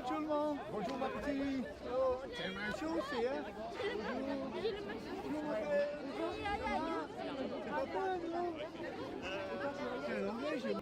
Bonjour tout le monde. Bonjour ma petite. C'est ma chose, c'est hein. Bonjour. C'est pas toi, non? C'est l'anglais, j'ai...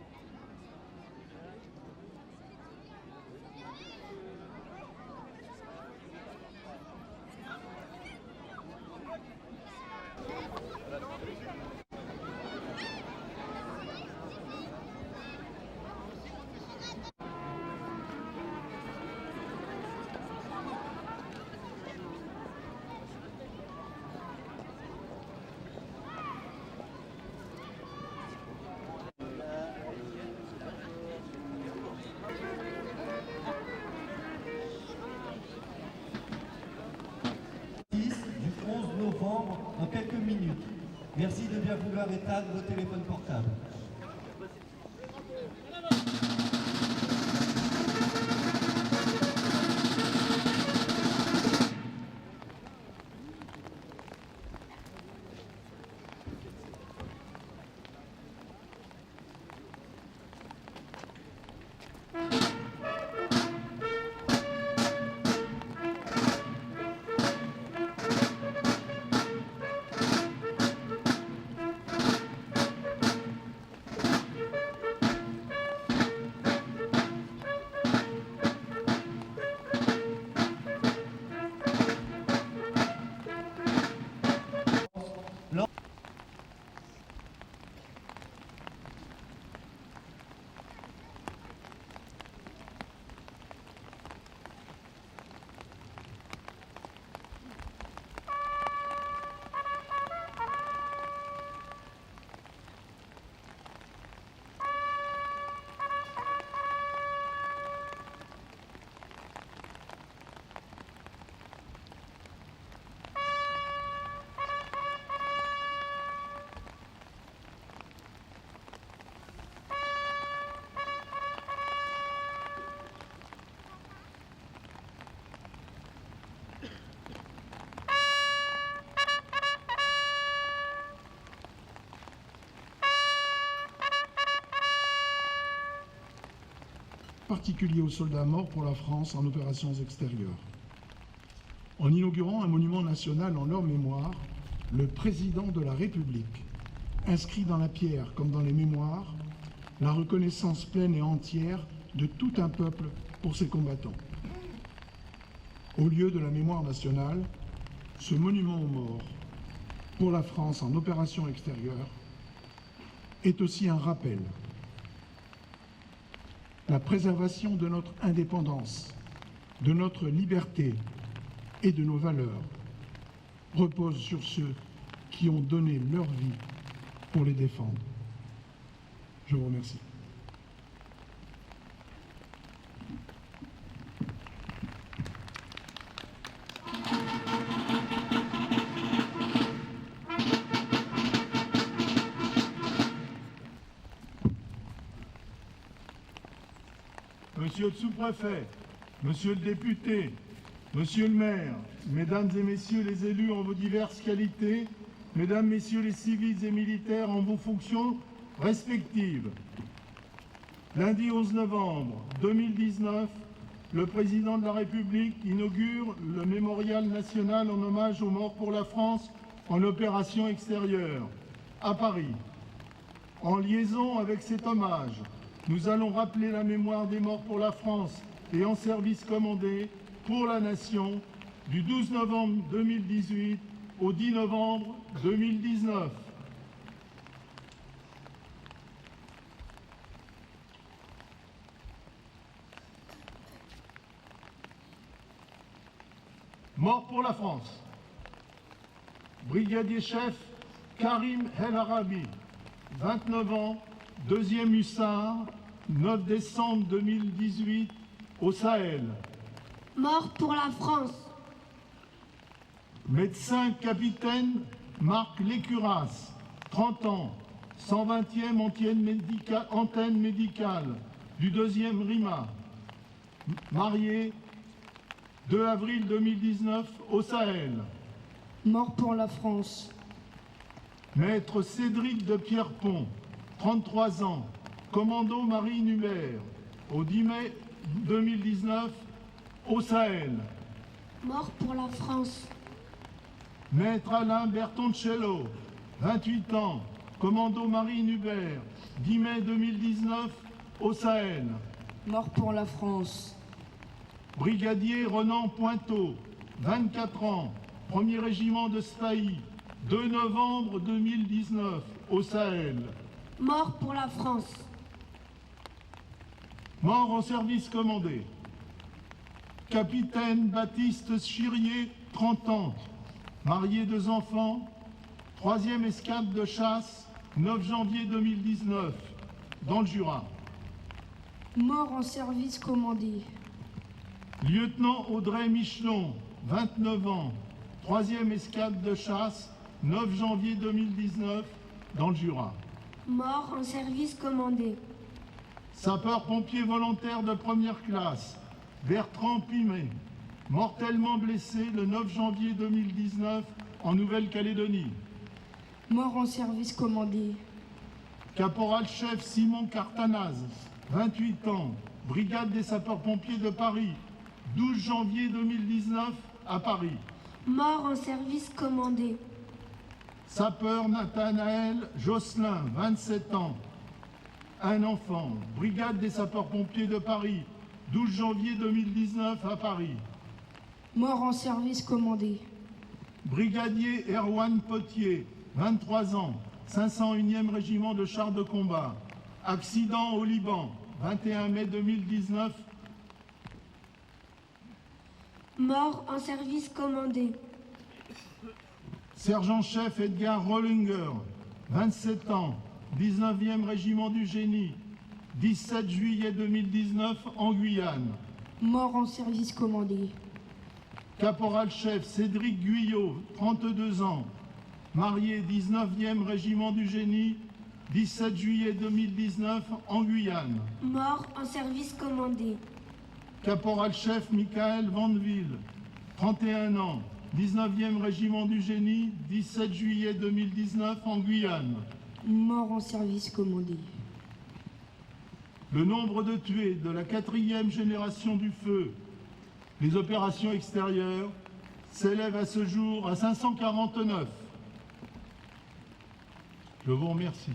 Du 11 novembre dans quelques minutes. Merci de bien vouloir éteindre vos téléphones portables. Particulier aux soldats morts pour la France en opérations extérieures. En inaugurant un monument national en leur mémoire, le président de la République inscrit dans la pierre comme dans les mémoires la reconnaissance pleine et entière de tout un peuple pour ses combattants. Au lieu de la mémoire nationale, ce monument aux morts pour la France en opérations extérieures est aussi un rappel. La préservation de notre indépendance, de notre liberté et de nos valeurs repose sur ceux qui ont donné leur vie pour les défendre. Je vous remercie. Monsieur le sous-préfet, monsieur le député, monsieur le maire, mesdames et messieurs les élus en vos diverses qualités, mesdames, messieurs les civils et militaires en vos fonctions respectives. Lundi 11 novembre 2019, le président de la République inaugure le mémorial national en hommage aux morts pour la France en opération extérieure, à Paris. En liaison avec cet hommage, nous allons rappeler la mémoire des morts pour la France et en service commandé pour la Nation du 12 novembre 2018 au 10 novembre 2019. Mort pour la France. Brigadier chef Karim El Arabi, 29 ans, 2e hussard, 9 décembre 2018, au Sahel. Mort pour la France. Médecin capitaine Marc Lécuras, 30 ans, 120e antenne médicale du 2e RIMA. Marié, 2 avril 2019, au Sahel. Mort pour la France. Maître Cédric de Pierrepont, 33 ans, commando marine Hubert, au 10 mai 2019, au Sahel. Mort pour la France. Maître Alain Bertoncello, 28 ans, commando marine Hubert, 10 mai 2019, au Sahel. Mort pour la France. Brigadier Renan Pointeau, 24 ans, 1er régiment de Spahi, 2 novembre 2019, au Sahel. Mort pour la France. Mort en service commandé. Capitaine Baptiste Chirier, 30 ans, marié 2 enfants, 3e escadre de chasse, 9 janvier 2019, dans le Jura. Mort en service commandé. Lieutenant Audrey Michelon, 29 ans, 3e escadre de chasse, 9 janvier 2019, dans le Jura. Mort en service commandé. Sapeur-pompier volontaire de première classe, Bertrand Pimet, mortellement blessé le 9 janvier 2019 en Nouvelle-Calédonie. Mort en service commandé. Caporal-chef Simon Cartanaz, 28 ans, brigade des sapeurs-pompiers de Paris, 12 janvier 2019 à Paris. Mort en service commandé. Sapeur Nathanaël Josselin, 27 ans, un enfant, brigade des sapeurs-pompiers de Paris, 12 janvier 2019 à Paris. Mort en service commandé. Brigadier Erwan Potier, 23 ans, 501e régiment de chars de combat. Accident au Liban, 21 mai 2019. Mort en service commandé. Sergent-chef Edgar Rollinger, 27 ans, 19e régiment du génie, 17 juillet 2019 en Guyane. Mort en service commandé. Caporal-chef Cédric Guyot, 32 ans, marié 19e régiment du génie, 17 juillet 2019 en Guyane. Mort en service commandé. Caporal-chef Michael Vandeville, 31 ans, 19e régiment du génie, 17 juillet 2019 en Guyane. Mort en service commandé. Le nombre de tués de la 4e génération du feu, les opérations extérieures, s'élève à ce jour à 549. Je vous remercie.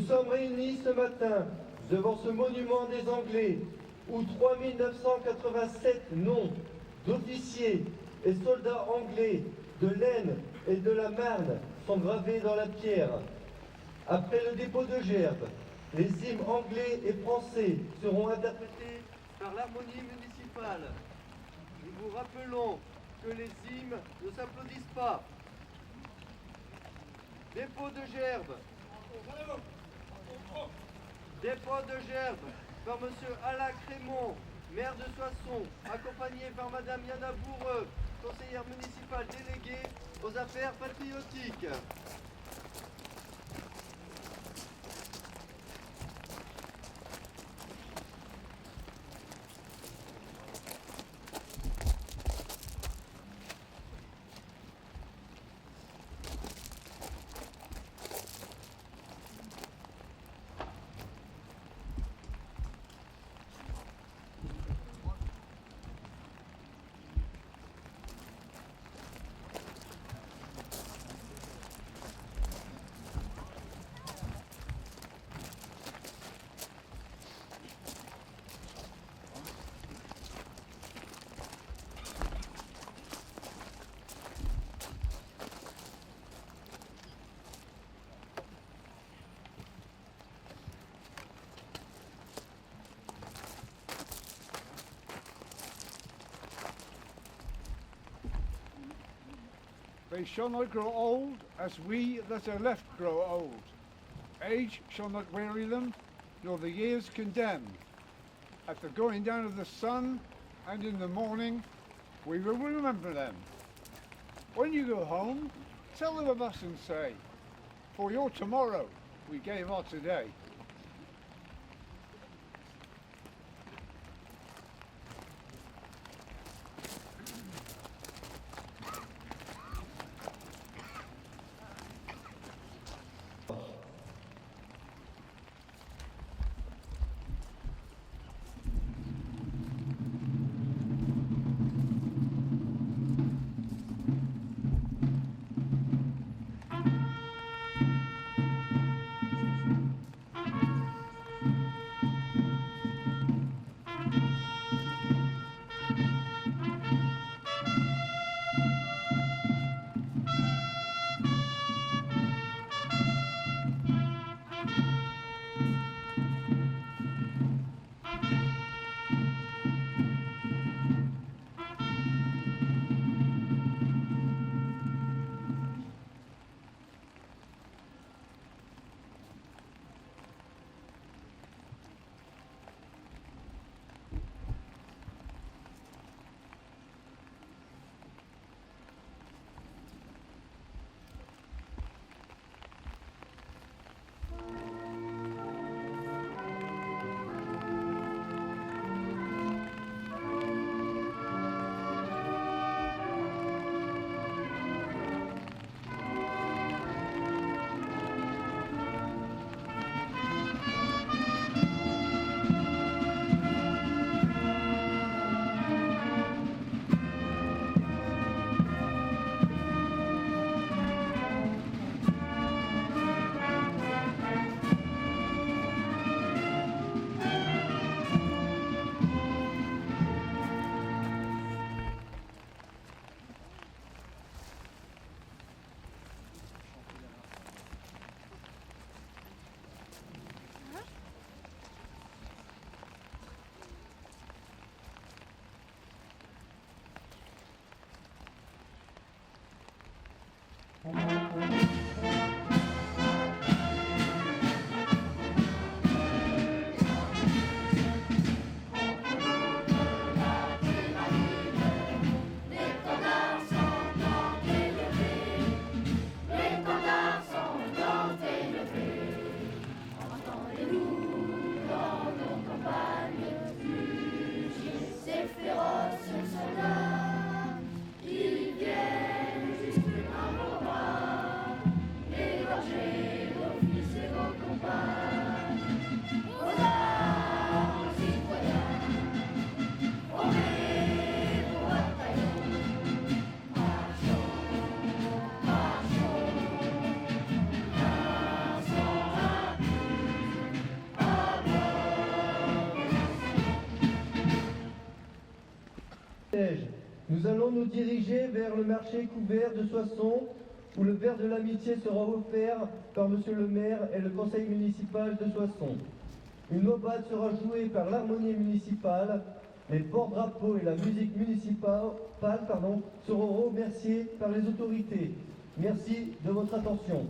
sommes réunis ce matin devant ce monument des Anglais où 3987 noms d'officiers et soldats anglais de l'Aisne et de la Marne sont gravés dans la pierre. Après le dépôt de gerbes, les hymnes anglais et français seront interprétés par l'harmonie municipale. Nous vous rappelons que les hymnes ne s'applaudissent pas. Dépôt de gerbes. Dépôt de gerbes par M. Alain Crémont, maire de Soissons, accompagné par Mme Yana Bourreux, conseillère municipale déléguée aux affaires patriotiques. They shall not grow old as we that are left grow old. Age shall not weary them, nor the years condemn. At the going down of the sun and in the morning, we will remember them. When you go home, tell them of us and say, for your tomorrow we gave our today. Nous allons nous diriger vers le marché couvert de Soissons, où le verre de l'amitié sera offert par Monsieur le maire et le conseil municipal de Soissons. Une aubade sera jouée par l'harmonie municipale. Les porte-drapeaux et la musique municipale seront remerciés par les autorités. Merci de votre attention.